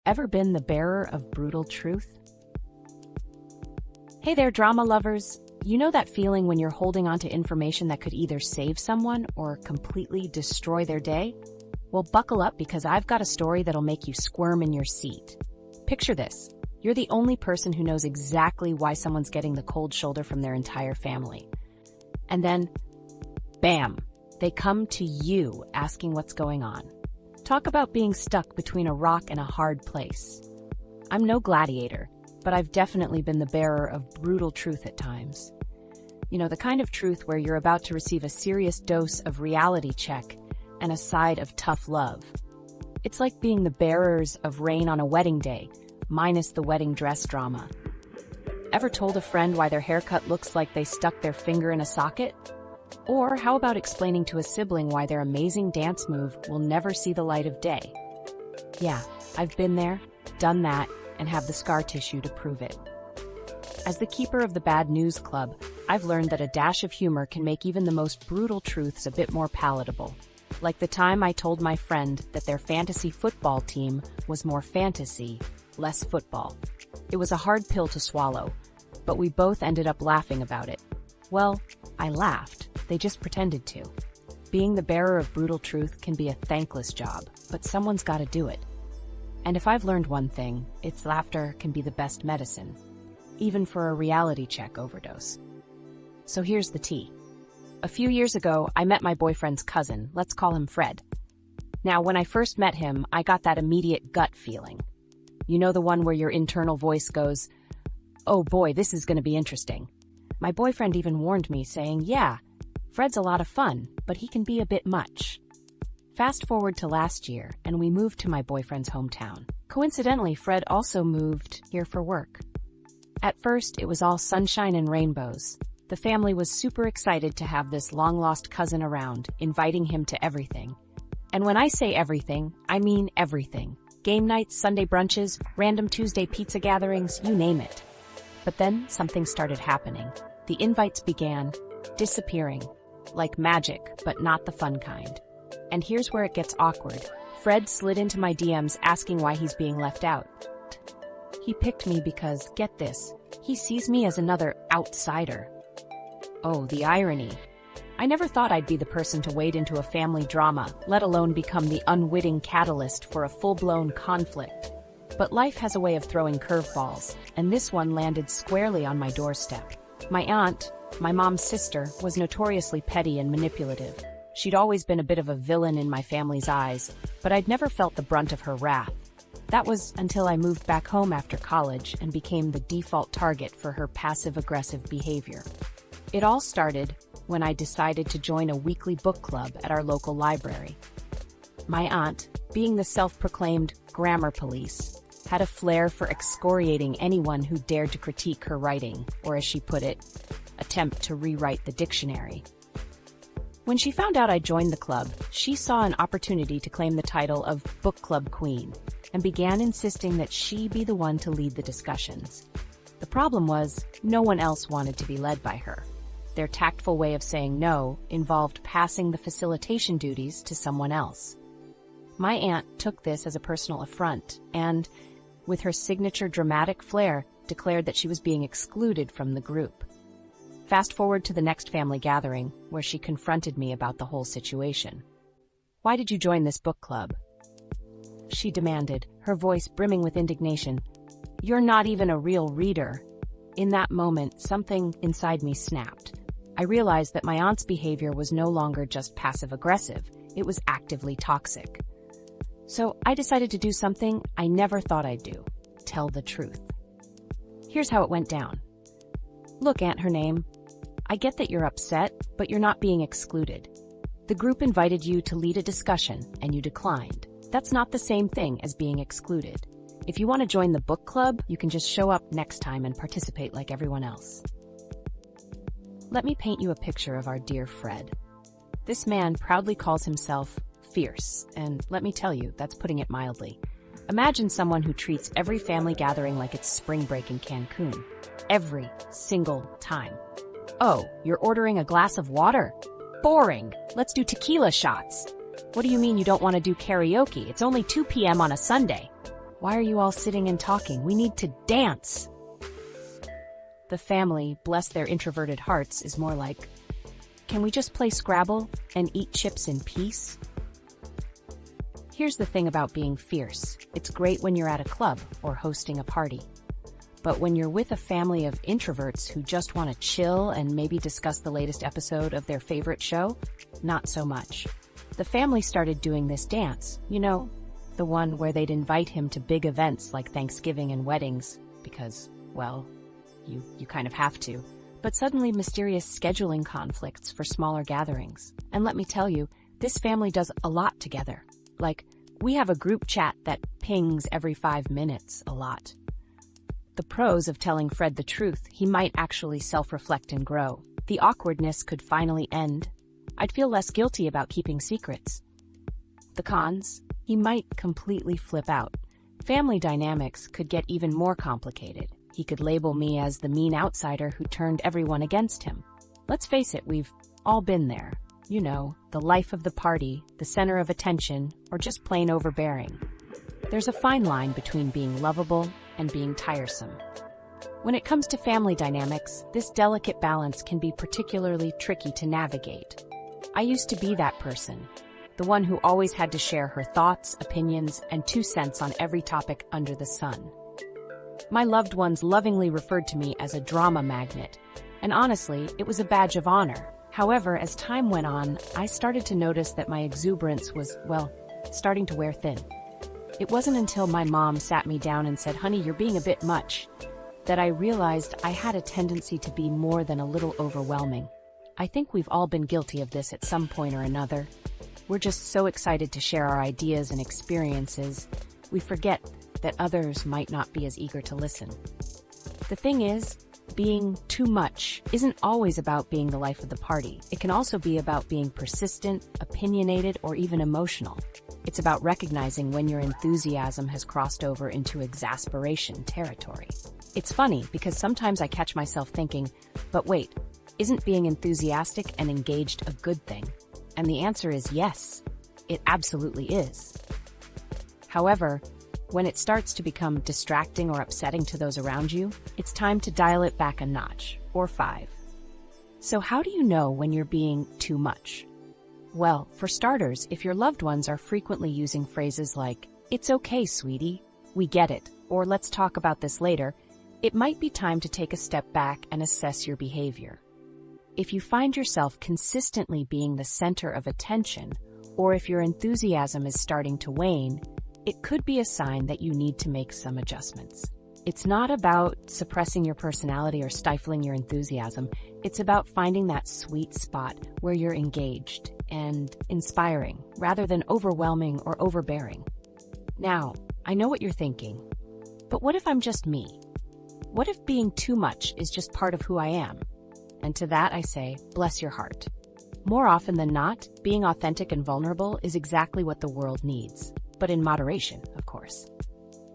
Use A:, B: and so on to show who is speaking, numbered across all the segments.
A: Ever been the bearer of brutal truth? Hey there, drama lovers. You know that feeling when you're holding on to information that could either save someone or completely destroy their day? Well, buckle up because I've got a story that'll make you squirm in your seat. Picture this. You're the only person who knows exactly why someone's getting the cold shoulder from their entire family. And then, bam, they come to you asking what's going on. Talk about being stuck between a rock and a hard place. I'm no gladiator, but I've definitely been the bearer of brutal truth at times. You know, the kind of truth where you're about to receive a serious dose of reality check and a side of tough love. It's like being the bearers of rain on a wedding day, minus the wedding dress drama. Ever told a friend why their haircut looks like they stuck their finger in a socket? Or how about explaining to a sibling why their amazing dance move will never see the light of day? Yeah, I've been there, done that, and have the scar tissue to prove it. As the keeper of the Bad News Club, I've learned that a dash of humor can make even the most brutal truths a bit more palatable. Like the time I told my friend that their fantasy football team was more fantasy, less football. It was a hard pill to swallow, but we both ended up laughing about it. Well, I laughed. They just pretended to. Being the bearer of brutal truth can be a thankless job, but someone's got to do it. And if I've learned one thing, it's laughter can be the best medicine, even for a reality check overdose. So here's the tea. A few years ago, I met my boyfriend's cousin, let's call him Fred. Now, when I first met him, I got that immediate gut feeling. You know, the one where your internal voice goes, "Oh boy, this is going to be interesting." My boyfriend even warned me, saying, "Yeah, Fred's a lot of fun, but he can be a bit much." Fast forward to last year, and we moved to my boyfriend's hometown. Coincidentally, Fred also moved here for work. At first, it was all sunshine and rainbows. The family was super excited to have this long-lost cousin around, inviting him to everything. And when I say everything, I mean everything. Game nights, Sunday brunches, random Tuesday pizza gatherings, you name it. But then something started happening. The invites began disappearing, like magic, but not the fun kind. And here's where it gets awkward. Fred slid into my DMs asking why he's being left out. He picked me because, get this, he sees me as another outsider. Oh, the irony. I never thought I'd be the person to wade into a family drama, let alone become the unwitting catalyst for a full-blown conflict. But life has a way of throwing curveballs, and this one landed squarely on my doorstep. My aunt, my mom's sister, was notoriously petty and manipulative. She'd always been a bit of a villain in my family's eyes, but I'd never felt the brunt of her wrath. That was until I moved back home after college and became the default target for her passive-aggressive behavior. It all started when I decided to join a weekly book club at our local library. My aunt, being the self-proclaimed grammar police, had a flair for excoriating anyone who dared to critique her writing, or as she put it, attempt to rewrite the dictionary. When she found out I joined the club, she saw an opportunity to claim the title of book club queen and began insisting that she be the one to lead the discussions. The problem was, no one else wanted to be led by her. Their tactful way of saying no involved passing the facilitation duties to someone else. My aunt took this as a personal affront and, with her signature dramatic flair, declared that she was being excluded from the group. Fast forward to the next family gathering, where she confronted me about the whole situation. "Why did you join this book club?" she demanded, her voice brimming with indignation. "You're not even a real reader." In that moment, something inside me snapped. I realized that my aunt's behavior was no longer just passive-aggressive, it was actively toxic. So I decided to do something I never thought I'd do: tell the truth. Here's how it went down. "Look, Aunt Her Name, I get that you're upset, but you're not being excluded. The group invited you to lead a discussion, and you declined. That's not the same thing as being excluded. If you want to join the book club, you can just show up next time and participate like everyone else." Let me paint you a picture of our dear Fred. This man proudly calls himself fierce, and let me tell you, that's putting it mildly. Imagine someone who treats every family gathering like it's spring break in Cancun. Every single time. "Oh, you're ordering a glass of water? Boring. Let's do tequila shots. What do you mean you don't want to do karaoke? It's only 2 p.m. on a Sunday." Why are you all sitting and talking? We need to dance. The family, bless their introverted hearts, is more like, can we just play Scrabble and eat chips in peace? Here's the thing about being fierce. It's great when you're at a club or hosting a party. But when you're with a family of introverts who just want to chill and maybe discuss the latest episode of their favorite show, not so much. The family started doing this dance, you know, the one where they'd invite him to big events like Thanksgiving and weddings, because, well, you kind of have to. But suddenly mysterious scheduling conflicts for smaller gatherings. And let me tell you, this family does a lot together. Like, we have a group chat that pings every 5 minutes a lot. The pros of telling Fred the truth, he might actually self-reflect and grow. The awkwardness could finally end. I'd feel less guilty about keeping secrets. The cons, he might completely flip out. Family dynamics could get even more complicated. He could label me as the mean outsider who turned everyone against him. Let's face it, we've all been there. You know, the life of the party, the center of attention, or just plain overbearing. There's a fine line between being lovable and being tiresome. When it comes to family dynamics, this delicate balance can be particularly tricky to navigate. I used to be that person, the one who always had to share her thoughts, opinions, and 2 cents on every topic under the sun. My loved ones lovingly referred to me as a drama magnet, and honestly, it was a badge of honor. However, as time went on, I started to notice that my exuberance was, well, starting to wear thin. It wasn't until my mom sat me down and said, "Honey, you're being a bit much," that I realized I had a tendency to be more than a little overwhelming. I think we've all been guilty of this at some point or another. We're just so excited to share our ideas and experiences, we forget that others might not be as eager to listen. The thing is, being too much isn't always about being the life of the party. It can also be about being persistent, opinionated, or even emotional. It's about recognizing when your enthusiasm has crossed over into exasperation territory. It's funny because sometimes I catch myself thinking, but wait, isn't being enthusiastic and engaged a good thing? And the answer is yes, it absolutely is. However, when it starts to become distracting or upsetting to those around you, it's time to dial it back a notch, or 5. So how do you know when you're being too much? Well, for starters, if your loved ones are frequently using phrases like, "It's okay, sweetie," "We get it," or "Let's talk about this later," it might be time to take a step back and assess your behavior. If you find yourself consistently being the center of attention, or if your enthusiasm is starting to wane, it could be a sign that you need to make some adjustments. It's not about suppressing your personality or stifling your enthusiasm. It's about finding that sweet spot where you're engaged and inspiring, rather than overwhelming or overbearing. Now, I know what you're thinking, but what if I'm just me? What if being too much is just part of who I am? And to that I say, bless your heart. More often than not, being authentic and vulnerable is exactly what the world needs, but in moderation, of course.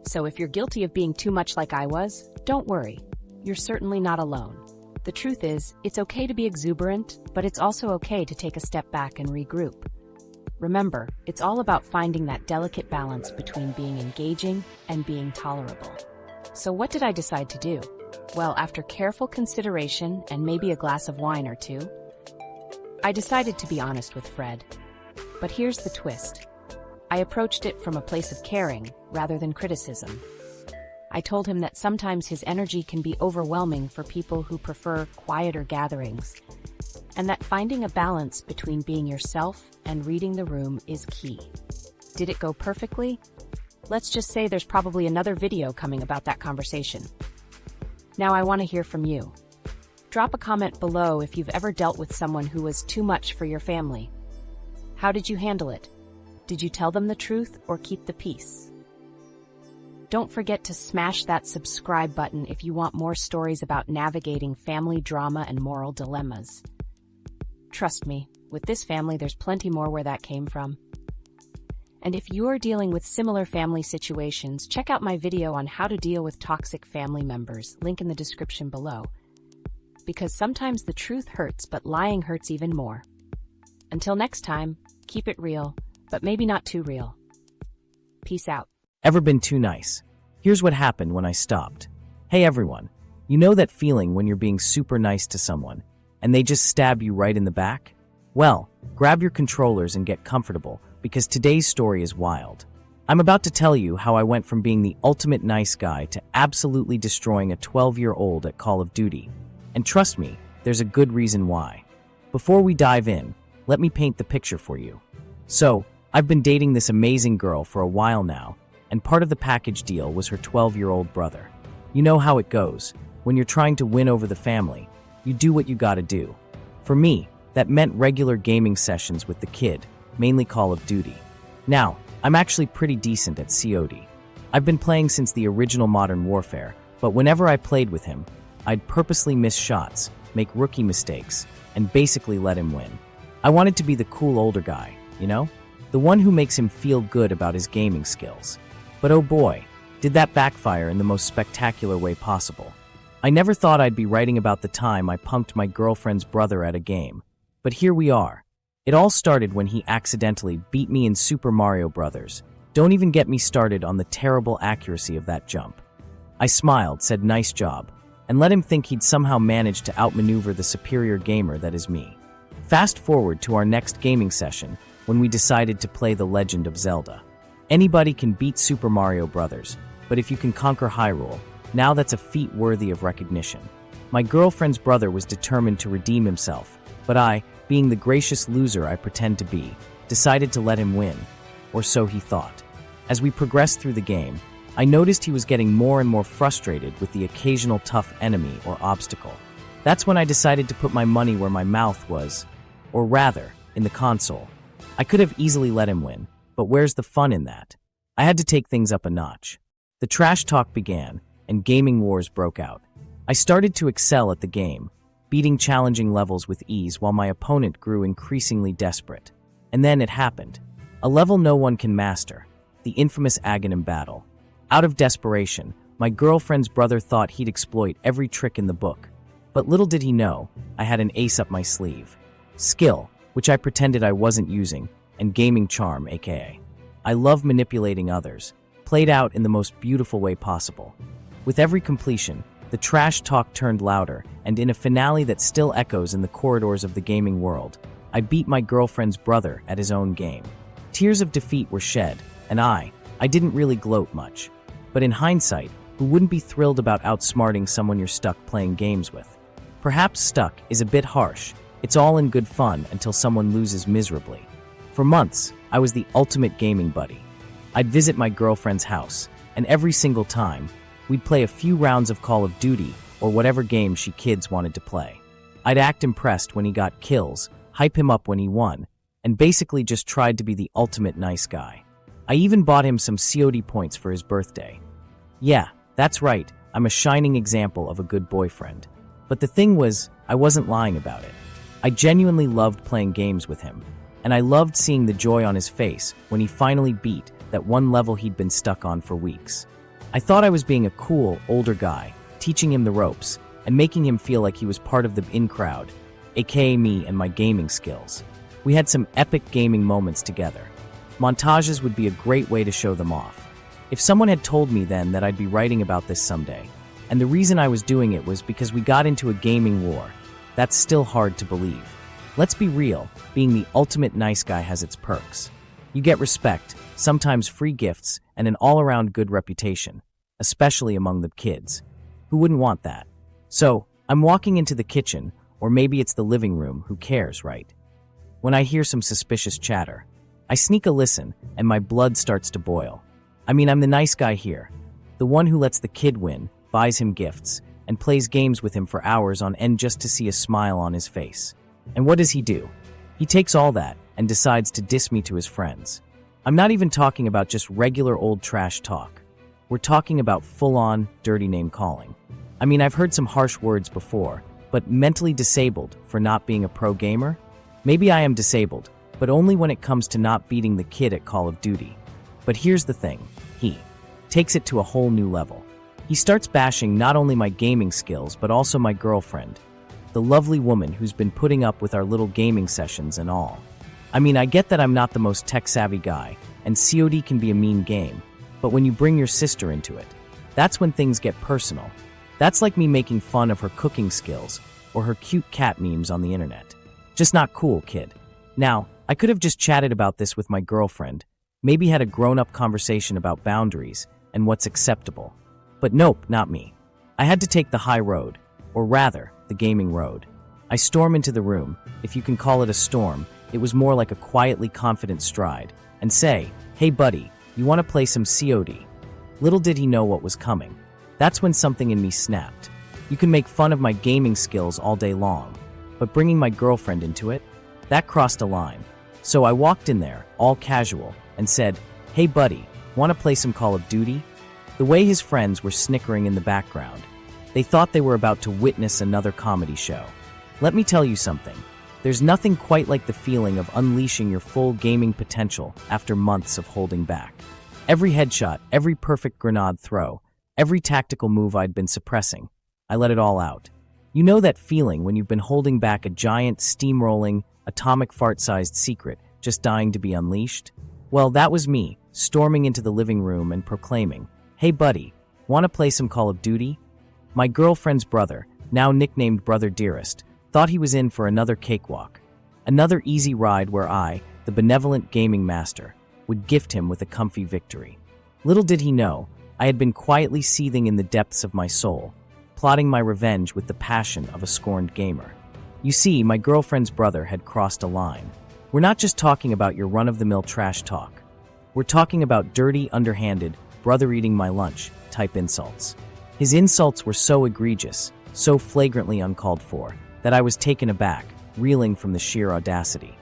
A: So if you're guilty of being too much like I was, don't worry. You're certainly not alone. The truth is, it's okay to be exuberant, but it's also okay to take a step back and regroup. Remember, it's all about finding that delicate balance between being engaging and being tolerable. So what did I decide to do? Well, after careful consideration and maybe a glass of wine or two, I decided to be honest with Fred. But here's the twist. I approached it from a place of caring rather than criticism. I told him that sometimes his energy can be overwhelming for people who prefer quieter gatherings, and that finding a balance between being yourself and reading the room is key. Did it go perfectly? Let's just say there's probably another video coming about that conversation. Now I want to hear from you. Drop a comment below if you've ever dealt with someone who was too much for your family. How did you handle it? Did you tell them the truth or keep the peace? Don't forget to smash that subscribe button if you want more stories about navigating family drama and moral dilemmas. Trust me, with this family there's plenty more where that came from. And if you're dealing with similar family situations, check out my video on how to deal with toxic family members, link in the description below. Because sometimes the truth hurts, but lying hurts even more. Until next time, keep it real, but maybe not too real. Peace out.
B: Ever been too nice? Here's what happened when I stopped. Hey everyone, you know that feeling when you're being super nice to someone, and they just stab you right in the back? Well, grab your controllers and get comfortable, because today's story is wild. I'm about to tell you how I went from being the ultimate nice guy to absolutely destroying a 12-year-old at Call of Duty. And trust me, there's a good reason why. Before we dive in, let me paint the picture for you. So, I've been dating this amazing girl for a while now, and part of the package deal was her 12-year-old brother. You know how it goes. When you're trying to win over the family, you do what you gotta do. For me, that meant regular gaming sessions with the kid, mainly Call of Duty. Now, I'm actually pretty decent at COD. I've been playing since the original Modern Warfare, but whenever I played with him, I'd purposely miss shots, make rookie mistakes, and basically let him win. I wanted to be the cool older guy, you know? The one who makes him feel good about his gaming skills. But oh boy, did that backfire in the most spectacular way possible. I never thought I'd be writing about the time I punked my girlfriend's brother at a game. But here we are. It all started when he accidentally beat me in Super Mario Bros. Don't even get me started on the terrible accuracy of that jump. I smiled, said nice job, and let him think he'd somehow managed to outmaneuver the superior gamer that is me. Fast forward to our next gaming session, when we decided to play The Legend of Zelda. Anybody can beat Super Mario Bros., but if you can conquer Hyrule, now that's a feat worthy of recognition. My girlfriend's brother was determined to redeem himself, but I, being the gracious loser I pretend to be, decided to let him win, or so he thought. As we progressed through the game, I noticed he was getting more and more frustrated with the occasional tough enemy or obstacle. That's when I decided to put my money where my mouth was, or rather, in the console. I could have easily let him win, but where's the fun in that? I had to take things up a notch. The trash talk began, and gaming wars broke out. I started to excel at the game, beating challenging levels with ease while my opponent grew increasingly desperate. And then it happened. A level no one can master, the infamous Aghanim battle. Out of desperation, my girlfriend's brother thought he'd exploit every trick in the book. But little did he know, I had an ace up my sleeve. Skill, which I pretended I wasn't using, and gaming charm, aka. I love manipulating others, played out in the most beautiful way possible. With every completion, the trash talk turned louder, and in a finale that still echoes in the corridors of the gaming world, I beat my girlfriend's brother at his own game. Tears of defeat were shed, and I didn't really gloat much. But in hindsight, who wouldn't be thrilled about outsmarting someone you're stuck playing games with? Perhaps stuck is a bit harsh. It's all in good fun until someone loses miserably. For months, I was the ultimate gaming buddy. I'd visit my girlfriend's house, and every single time, we'd play a few rounds of Call of Duty or whatever game she kids wanted to play. I'd act impressed when he got kills, hype him up when he won, and basically just tried to be the ultimate nice guy. I even bought him some COD points for his birthday. Yeah, that's right, I'm a shining example of a good boyfriend. But the thing was, I wasn't lying about it. I genuinely loved playing games with him, and I loved seeing the joy on his face when he finally beat that one level he'd been stuck on for weeks. I thought I was being a cool, older guy, teaching him the ropes, and making him feel like he was part of the in-crowd, aka me and my gaming skills. We had some epic gaming moments together. Montages would be a great way to show them off. If someone had told me then that I'd be writing about this someday, and the reason I was doing it was because we got into a gaming war, that's still hard to believe. Let's be real, being the ultimate nice guy has its perks. You get respect, sometimes free gifts, and an all-around good reputation, especially among the kids. Who wouldn't want that? So, I'm walking into the kitchen, or maybe it's the living room, who cares, right? When I hear some suspicious chatter, I sneak a listen, and my blood starts to boil. I mean, I'm the nice guy here, the one who lets the kid win, buys him gifts, and plays games with him for hours on end just to see a smile on his face. And what does he do? He takes all that and decides to diss me to his friends. I'm not even talking about just regular old trash talk. We're talking about full-on, dirty name calling. I mean, I've heard some harsh words before, but mentally disabled for not being a pro gamer? Maybe I am disabled, but only when it comes to not beating the kid at Call of Duty. But here's the thing, he takes it to a whole new level. He starts bashing not only my gaming skills, but also my girlfriend, the lovely woman who's been putting up with our little gaming sessions and all. I mean, I get that I'm not the most tech-savvy guy, and COD can be a mean game, But when you bring your sister into it, that's when things get personal. That's like me making fun of her cooking skills or her cute cat memes on the internet. Just not cool, kid. Now, I could have just chatted about this with my girlfriend, maybe had a grown-up conversation about boundaries and what's acceptable. But nope, not me. I had to take the high road, or rather, the gaming road. I storm into the room, if you can call it a storm. It was more like a quietly confident stride, and say, "Hey buddy, you want to play some COD?" Little did he know what was coming. That's when something in me snapped. You can make fun of my gaming skills all day long, but bringing my girlfriend into it? That crossed a line. So I walked in there, all casual, and said, "Hey buddy, want to play some Call of Duty?" The way his friends were snickering in the background. They thought they were about to witness another comedy show. Let me tell you something. There's nothing quite like the feeling of unleashing your full gaming potential after months of holding back. Every headshot, every perfect grenade throw, every tactical move I'd been suppressing, I let it all out. You know that feeling when you've been holding back a giant, steamrolling, atomic fart-sized secret just dying to be unleashed? Well, that was me, storming into the living room and proclaiming, "Hey buddy, want to play some Call of Duty?" My girlfriend's brother, now nicknamed Brother Dearest, thought he was in for another cakewalk. Another easy ride where I, the benevolent gaming master, would gift him with a comfy victory. Little did he know, I had been quietly seething in the depths of my soul, plotting my revenge with the passion of a scorned gamer. You see, my girlfriend's brother had crossed a line. We're not just talking about your run-of-the-mill trash talk. We're talking about dirty, underhanded, brother eating my lunch type insults. His insults were so egregious, so flagrantly uncalled for, that I was taken aback, reeling from the sheer audacity.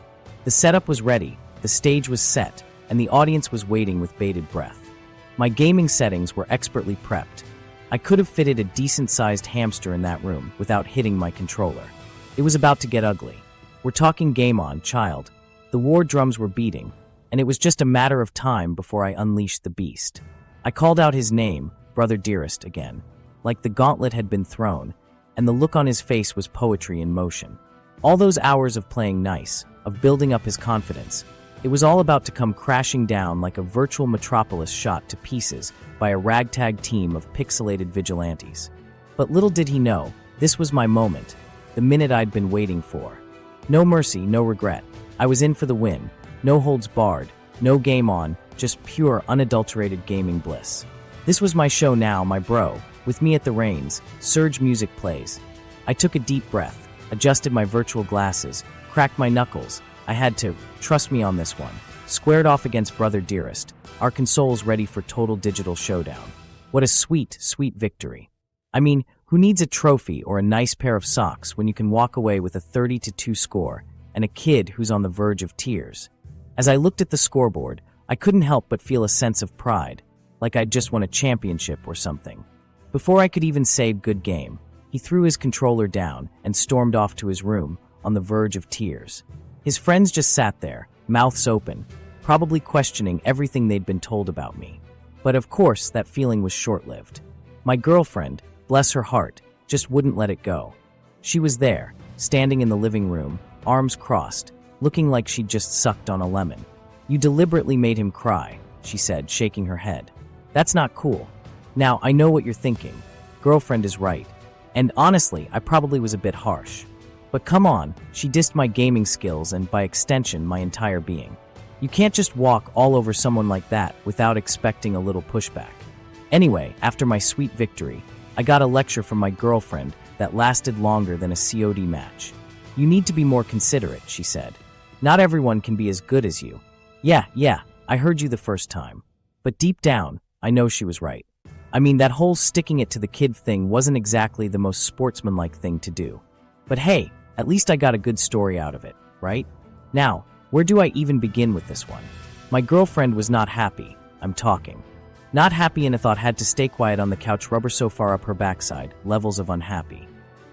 B: The setup was ready, the stage was set, and the audience was waiting with bated breath. My gaming settings were expertly prepped. I could have fitted a decent-sized hamster in that room without hitting my controller. It was about to get ugly. We're talking game on, child. The war drums were beating, and it was just a matter of time before I unleashed the beast. I called out his name, Brother Dearest, again, like the gauntlet had been thrown, and the look on his face was poetry in motion. All those hours of playing nice, of building up his confidence, it was all about to come crashing down like a virtual metropolis shot to pieces by a ragtag team of pixelated vigilantes. But little did he know, this was my moment, the minute I'd been waiting for. No mercy, no regret. I was in for the win. No holds barred, no game on, just pure, unadulterated gaming bliss. This was my show now, my bro. With me at the reins, surge music plays. I took a deep breath, adjusted my virtual glasses, cracked my knuckles. I had to, trust me on this one. Squared off against Brother Dearest, our consoles ready for total digital showdown. What a sweet, sweet victory. I mean, who needs a trophy or a nice pair of socks when you can walk away with a 30-2 score and a kid who's on the verge of tears? As I looked at the scoreboard, I couldn't help but feel a sense of pride, like I'd just won a championship or something. Before I could even say good game, he threw his controller down and stormed off to his room, on the verge of tears. His friends just sat there, mouths open, probably questioning everything they'd been told about me. But of course, that feeling was short-lived. My girlfriend, bless her heart, just wouldn't let it go. She was there, standing in the living room, arms crossed, looking like she'd just sucked on a lemon. "You deliberately made him cry," she said, shaking her head. "That's not cool. Now, I know what you're thinking. Girlfriend is right. And honestly, I probably was a bit harsh. But come on, she dissed my gaming skills and, by extension, my entire being. You can't just walk all over someone like that without expecting a little pushback. Anyway, after my sweet victory, I got a lecture from my girlfriend that lasted longer than a COD match. "You need to be more considerate," she said. "Not everyone can be as good as you." Yeah, I heard you the first time. But deep down, I know she was right. I mean, that whole sticking it to the kid thing wasn't exactly the most sportsmanlike thing to do. But hey, at least I got a good story out of it, right? Now, where do I even begin with this one? My girlfriend was not happy. I'm talking. Not happy, and I thought had to stay quiet on the couch, rubber so far up her backside, levels of unhappy.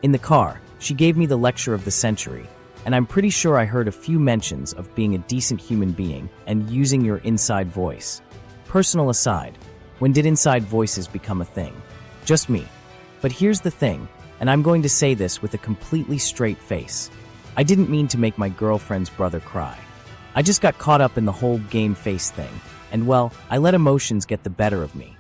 B: In the car, she gave me the lecture of the century, and I'm pretty sure I heard a few mentions of being a decent human being and using your inside voice. Personal aside, when did inside voices become a thing? Just me. But here's the thing, and I'm going to say this with a completely straight face. I didn't mean to make my girlfriend's brother cry. I just got caught up in the whole game face thing. And well, I let emotions get the better of me.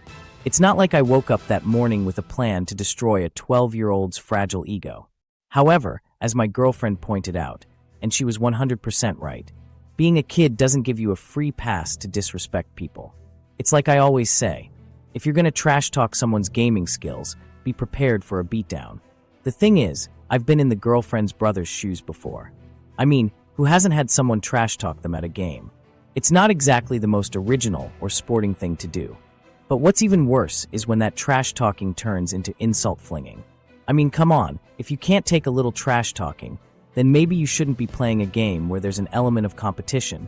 B: It's not like I woke up that morning with a plan to destroy a 12-year-old's fragile ego. However, as my girlfriend pointed out, and she was 100% right, being a kid doesn't give you a free pass to disrespect people. It's like I always say, if you're gonna trash talk someone's gaming skills, be prepared for a beatdown. The thing is, I've been in the girlfriend's brother's shoes before. I mean, who hasn't had someone trash talk them at a game? It's not exactly the most original or sporting thing to do. But what's even worse is when that trash talking turns into insult flinging. I mean, come on, if you can't take a little trash talking, then maybe you shouldn't be playing a game where there's an element of competition,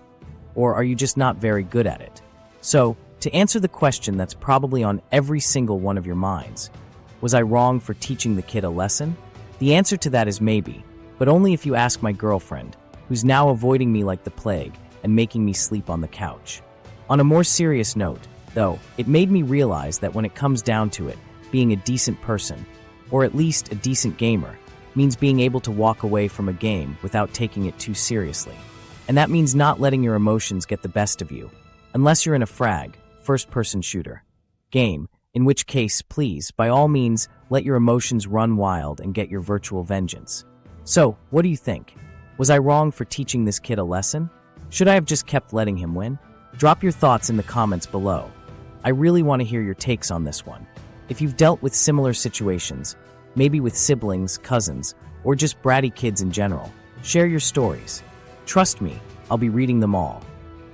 B: or are you just not very good at it? So, to answer the question that's probably on every single one of your minds, was I wrong for teaching the kid a lesson? The answer to that is maybe, but only if you ask my girlfriend, who's now avoiding me like the plague and making me sleep on the couch. On a more serious note, though, it made me realize that when it comes down to it, being a decent person, or at least a decent gamer, means being able to walk away from a game without taking it too seriously. And that means not letting your emotions get the best of you, unless you're in a frag, first-person shooter game, in which case, please, by all means, let your emotions run wild and get your virtual vengeance. So, what do you think? Was I wrong for teaching this kid a lesson? Should I have just kept letting him win? Drop your thoughts in the comments below. I really want to hear your takes on this one. If you've dealt with similar situations, maybe with siblings, cousins, or just bratty kids in general, share your stories. Trust me, I'll be reading them all.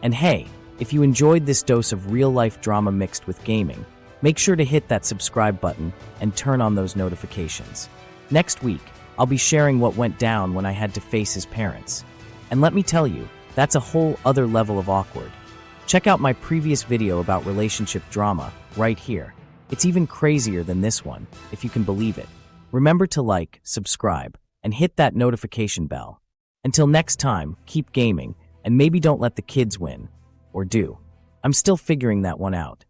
B: And hey, if you enjoyed this dose of real-life drama mixed with gaming, make sure to hit that subscribe button and turn on those notifications. Next week, I'll be sharing what went down when I had to face his parents. And let me tell you, that's a whole other level of awkward. Check out my previous video about relationship drama right here. It's even crazier than this one, if you can believe it. Remember to like, subscribe, and hit that notification bell. Until next time, keep gaming, and maybe don't let the kids win. Or do. I'm still figuring that one out.